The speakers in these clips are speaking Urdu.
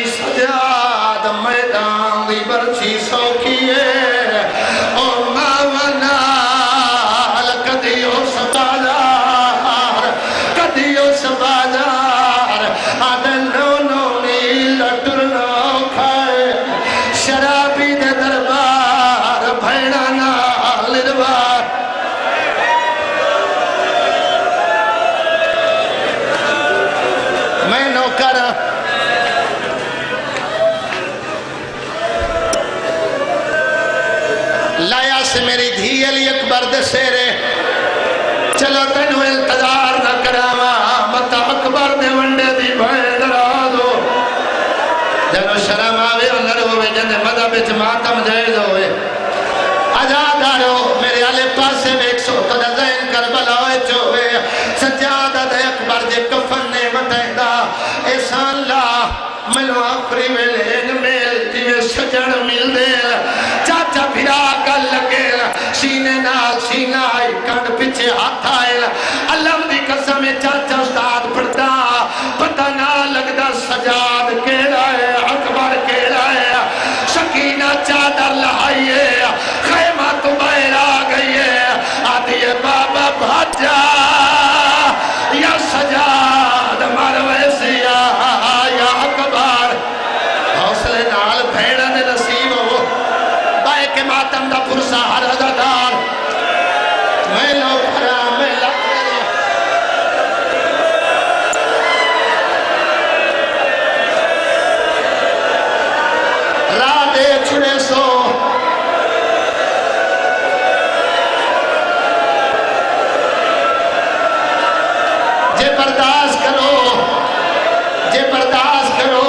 سجاد میدان دی برچی سوکھیے او ماونال کدیو سبادار کدیو سبادار آدن نو نیل ٹرنو کھائے شرابی دے دربار بھیڑا نال دوار میں نوکر لایا سے میری دھی علی اکبر دے سیرے چلو تینو انتظار نہ کراما متا اکبر دے ونڈے دی بھین را دو جنو شرم آوے انر ہوئے جنے مدہ بچ ماتم جائز ہوئے آجادارو میرے آلے پاسے ایک سو تو دزین کربلا ہوئے چوئے سجادہ دے اکبر دے کفن نے بتائیں دا ایسان لا ملو آخری ویلین میل دیوے سجن مل دے چاچا بھرا کل لگے سینے نال سینہ آئی کڑ پچھے ہاتھ آئے علم دی قسم چاچا استاد پڑھتا پتہ نہ لگدا سجاد کیڑا ہے اکبر کیڑا ہے سکینہ چادر لہائیے خیمہ تو باہر آ گئی ہے آدھی بابا بھاجا یا سجاد مروے سیا یا اکبر حوصلے نال بھیڑا نے نصیب ہو بائے کے ماتم دا پرسا ہر عددار میں لو بھرا میں لگ راہ دے چھڑے سو جے برداشت کرو جے برداشت کرو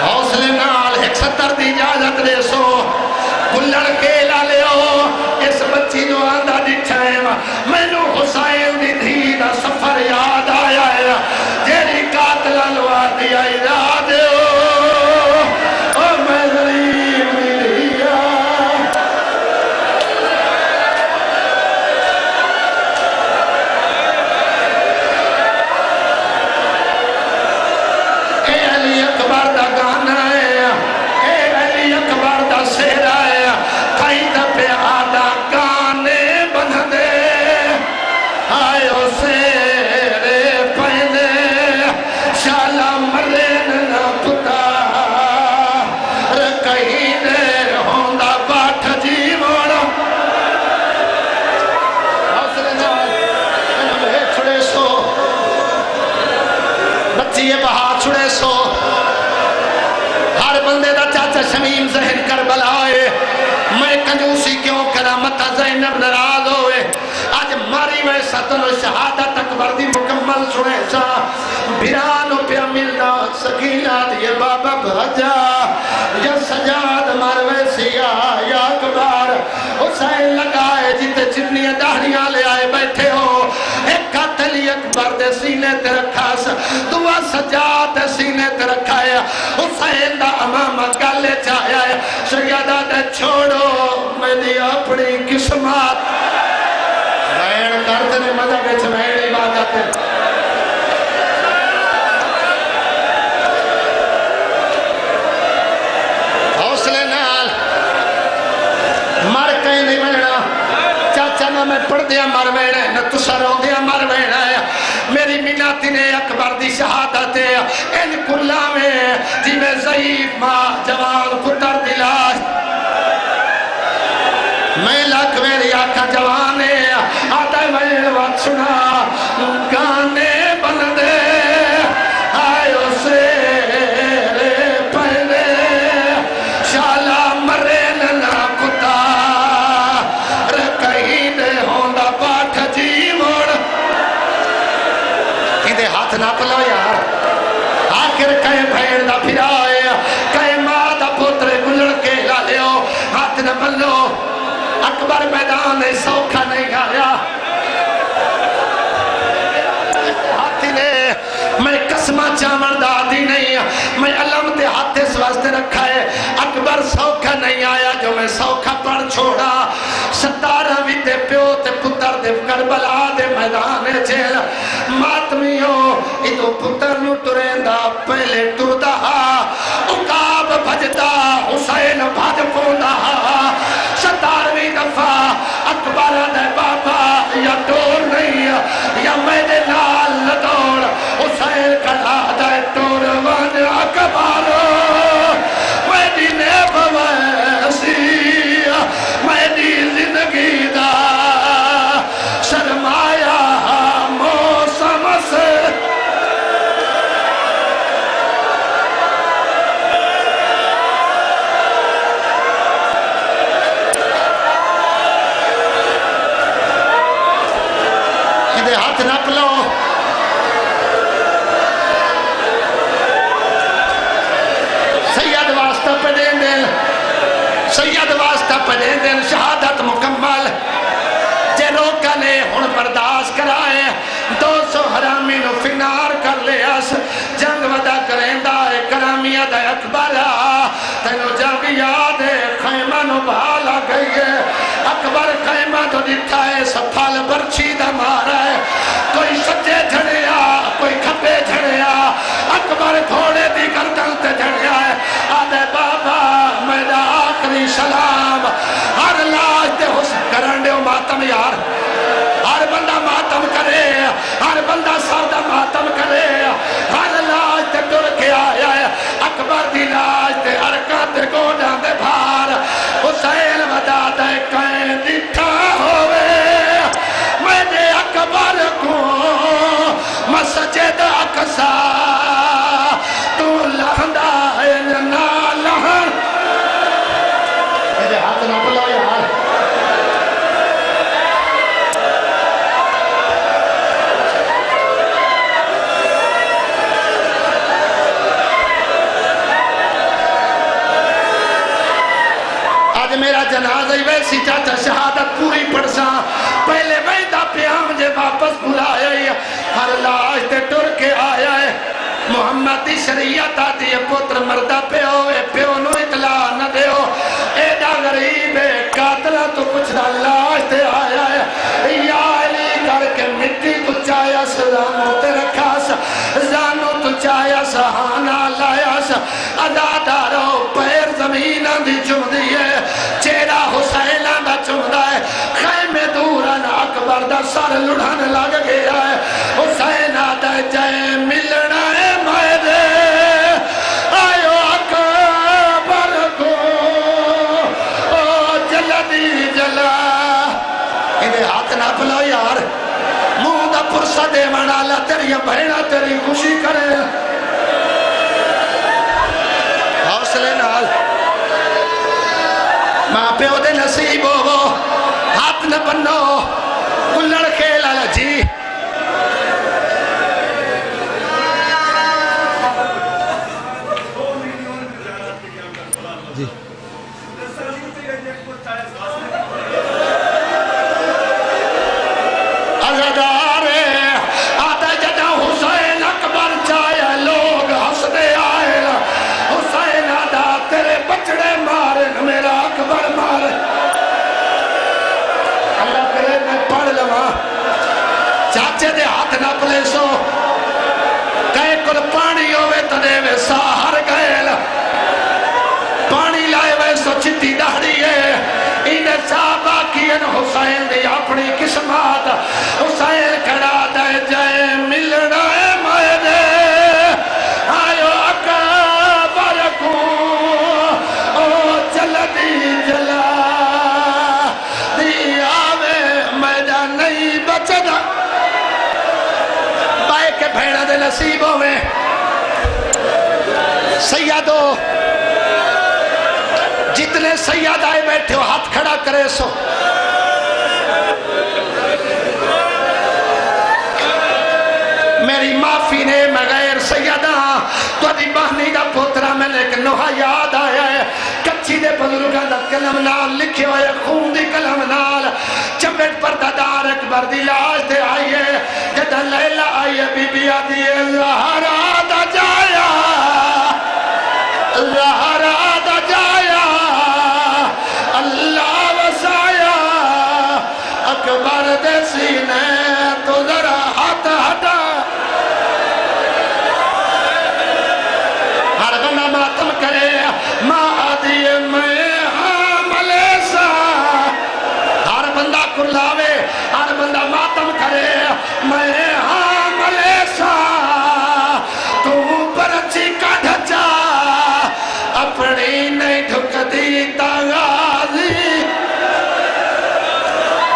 حوصلے نال ایک ستر دی اجازت دے سو گلڑ کے لالے ہو اس بچی جو آندھا دکھائیں میں نو حسین دی دھی دا سفر یاد آیا ہے جیری قاتل الوار دیا اراد ہو او میں غریب دیا اے علی اکبر دا گانا ہے اے علی اکبر دا سیرا ہے کئی دفعہ آدھا گانے بن دے آئیو سیرے پہنے شالا مرین نہ پتا رکھئی دیر ہوندہ باٹھ جیوڑا حوصلے نال انہوں چھڑے سو بچی بہا چھڑے سو ہر بندے دا چاچا شمیم ذہن کربلا ہوئے میں کنجوسی کیوں کرا متا زینب نراز ہوئے آج ماری میں ستن و شہادت اکبر دی مکمل سنے سا بھیرانو پہ ملنا سکینہ دیئے بابا بھجا یا سجاد مروے سیا یا اکبر حسین لگائے جیتے چنی دہریاں لے آئے بیٹھے ہو ایک قاتلی اکبر دے سینے تے رکھا سا دعا سجاد دے سینے تے رکھا ہے حسین دا امامہ گالے چاہیا ہے سیدہ دے چھوڑو میں دی اپنی قسمات بین درد نے مدہ بیچ بین عبادت ہے حوصلے نال مر کہیں نہیں ملنا چاچا نہ میں پڑھ دیا مر وینا ہے نہ تسا رو دیا مر وینا ہے میری مناتی نے اکبر دی شہادت ہے ان کلا میں جی میں ضعیف ماں جوان پتر دلاش میں لکھ میری آکھا جوانے آتا ہے میں وقت سنا گانے بن دے آئیو سے پہلے شالا مرین نہ کتا رکھئی دے ہوندہ باٹھ جیوڑ کہتے ہاتھ نہ پلو یار آخر کہیں بھیڑ دا پھر آئے کہیں ماں دا پوترے گلڑ کے لالے ہو ہاتھ نہ پلو اکبر میدان سوکھا نہیں آیا ہاتھی نے میں قسم قسمہ چامن دادی نہیں میں علم تے ہاتھ اس واسطے رکھا ہے اکبر سوکھا نہیں آیا جو میں سوکھا پڑھ چھوڑا 17ویں دے پیو تے پتر دے کربلا دے میدان جیل ماتمیوں ادو پتر نو ٹریندا پہلے ٹردا عقاب بھجدا حسین بھج پوندا 17ویں دفعہ اکبر دے بابا یا ٹور نہیں یا میرے نال لدوڑ حسین کلا دے ٹور ون اکبر میری نیب ویسی میری زندگی دا سرمایہ موسم سے ہاتھ نپ لو سید واسطہ پڑھیں دن سید واسطہ پڑھیں دن شہادت مکمل جے روکا لے ہن برداشت کرائے 200 حرامی نو فنار کر لے اس جنگ ودا کریں دائے کرامیہ دے اکبر تینو جنگ یاد ہے خیمہ نو بھالا گئی ہے اکبر خیمہ تو دیتا ہے سپھال برچی دا مارا ہے کوئی سجے جھڑیا کوئی کھپے جھڑیا اکبر گھوڑے دی گردن تے جھڑیا ہے آدھے بابا میرا آخری سلام ہر لاج دے حسن کرن دے ماتم یار ہر بندہ ماتم کرے ہر بندہ سادہ ماتم کرے ہر لاج تے ٹر کے آیا ہے اکبر دی لاج تے ارکا تے گوڑا دے بھار حسین ودا دے کہیں دیٹھا ہوئے میرے اکبر کو مسجد اقصا تو لہندہ ہے نا لہن میرے ہاتھ نہ بلو یار میرا جنازہ ہی ویسی چاچا شہادت پوری پڑسا پہلے ویدہ پیام جے واپس بلایا ہے ہر لاش تے ٹر کے آیا ہے محمدی شریعت آتی ہے پتر مردہ پیو نو اطلاع نہ دیو ایڈا غریب ہے قاتلہ تو کچھ نہ لاش تے آیا ہے یا علی کر کے مٹی تو چایا سزانو تے رکھا سا زانو تو چایا سہانا لایا سا ادا دارو پیر زمین دی چم دیئے چیرا حسینہ دا چمدہ ہے خیمے دوران اکبر دا سر لڑھن لگ گیا ہے حسینہ دا جائے ملنا ہے میرے آئیو اکبر کو جلدی جلا انہیں ہاتھ نہ پلو یار منہ دا پرسہ دے منالا تیری بہنہ تیری خوشی کرے حوصلے نال ماں پیو دے نصیب ہو ہاتھ نہ بنو کلڑ کھیل آیا جی عزدارے آدھا جدہ حسین اکبر چاہے لوگ حسدے آئے حسین آدھا تیرے بچڑے مارے میرا اکبر مارے اللہ کرے میں پڑھ لواں چاچے دے ہاتھ نہ پلے سو کہے کل پانی ہوئے تنے میں ساہر گئے پانی لائے وے سو چٹی دہڑی ہے انہیں صحابہ کین حسین دی اپنی قسمات حسین کھڑا دے جائے ملنا ہے میرے آئیو اکبر کو او جلدی جلا دی آوے میرا نہیں بچنا بائے کے بھیڑا دے نصیبوں میں سیدو جتنے سید آئے بیٹھے ہو ہاتھ کھڑا کرے سو میری معافی نے میں غیر سیدہ تو دی بہنی دا پوترا میں لیکن نوحہ یاد آیا ہے کچھی دے بزرگاں دا کلم نال لکھے ہوئے خون دی کلم نال چمٹ پر دادار اکبر دی لاش دے آئیے جدہ لیلہ آئیے بی بی آدھی اللہ رات ماتم کرے میں ہاں ملیسا تو پرچی کا ڈھچا اپنی نہیں ڈھک دی تغازی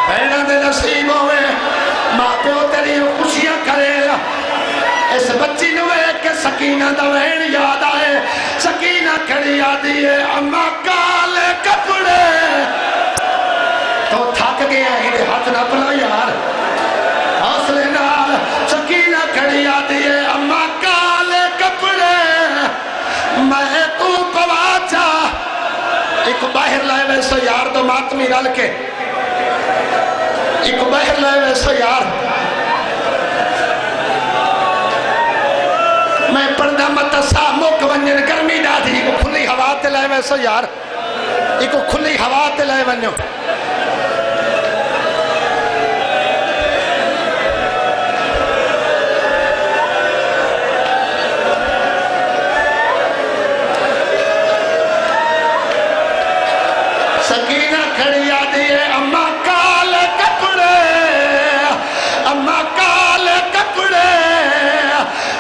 بہنہ دے نصیب ہوئے ماں پیو تیری خوشیاں کرے اس بچی نوے کہ سکینہ دوین یاد آئے سکینہ کھڑی آدھی ہے اماں کالے کپڑے تو تھک گیا ہی دے ہاتھ نہ پلا یار حوصلے نال سکینہ کھڑی آدھی ہے اماں کالے کپڑے میں تو پواچا ایک باہر لائے ویسا یار تو ماتمی رل کے ایک باہر لائے ویسا یار میں پردہ متسا موک ونجن گرمی ڈادھی ایک کھلی ہوا تے لائے ویسا یار ایک کھلی ہوا تے لائے ونجو سکینہ کھڑی آدھی ہے اماں کال کپڑے اماں کال کپڑے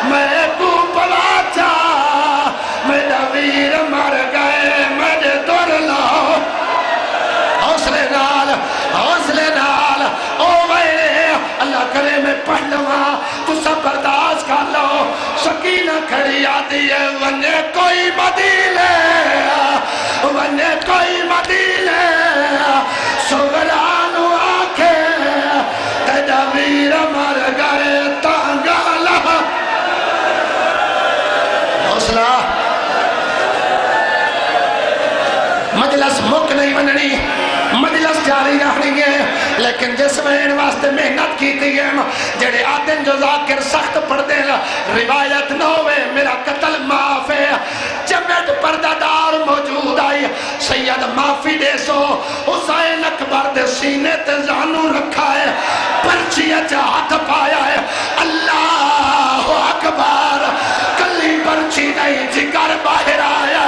میں کو پلاچا میرا ویر مر گئے میرے دور لاؤ حوصلے نال او میرے اللہ کرے میں پڑھ لوں تو سب برداشت کر لو سکینہ کھڑی آدھی ہے ونے کوئی مدیلے ونے کوئی مدیلے سغرانو آکھے تیجا ویر مر گئے تانگالا حوصلہ مجلس مک نہیں بننی مجلس جاری رہنی ہے لیکن جس میں ان واسطے محنت کی تھی جڑے آدن جو ذاکر سخت پڑھ دے روایت نہ ہوئے میرا قتل معاف ہے چمٹ پردہ دار موجود آئی سید معافی دے سو حسین اکبر دے سینے تے زانو رکھا ہے پرچی اچھا ہاتھ پایا ہے اللہ اکبر کلی پرچی نہیں جگر باہر آیا